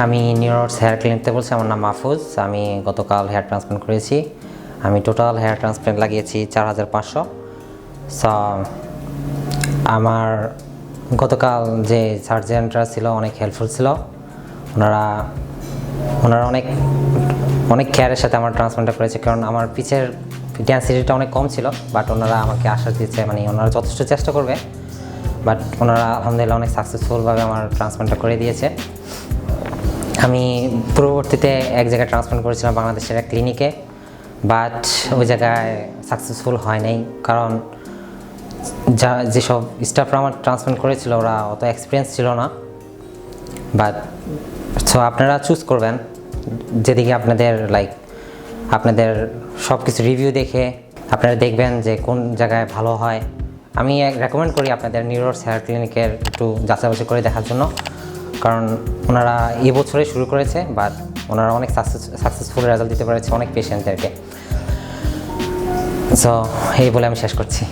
আমি নিউরোটস হেয়ার ক্লিনিকতে বলছি। আমার নাম মাহফুজ। আমি গতকাল হেয়ার ট্রান্সপ্লান্ট করেছি। আমি টোটাল হেয়ার ট্রান্সপ্লান্ট লাগিয়েছি 4500। সো আমার গতকাল যে সার্জেনরা ছিল অনেক হেল্পফুল ছিল। ওনারা অনেক কেয়ারের সাথে আমার ট্রান্সপ্লান্টটা করেছে, কারণ আমার পিচের ডেন্সিটিটা অনেক কম ছিল। বাট ওনারা আমাকে আশ্বাস দিচ্ছে, মানে ওনারা যথেষ্ট চেষ্টা করবে। বাট ওনারা আলহামদুলিল্লাহ অনেক সাকসেসফুলভাবে আমার ট্রান্সপ্লান্টটা করে দিয়েছে। আমি পূর্ববর্তীতে এক জায়গায় ট্রান্সপ্লান্ট করেছিলাম বাংলাদেশের এক ক্লিনিকে, বাট ওই জায়গায় সাকসেসফুল হয় নাই, কারণ যেসব স্টাফরা আমার ট্রান্সপ্লান্ট করেছিল ওরা অত এক্সপিরিয়েন্স ছিল না। বাট সো আপনারা চুজ করবেন যেদিকে আপনাদের সব কিছু রিভিউ দেখে আপনারা দেখবেন যে কোন জায়গায় ভালো হয়। আমি রেকমেন্ড করি আপনাদের নিউরোটস হেয়ার ক্লিনিকের একটু যাচাই করে দেখার জন্য, কারণ ওনারা এবছরে শুরু করেছে, বাট ওনারা অনেক সাকসেসফুল রেজাল্ট দিতে পেরেছে অনেক পেশেন্টদেরকে। সো এই বলে আমি শেষ করছি।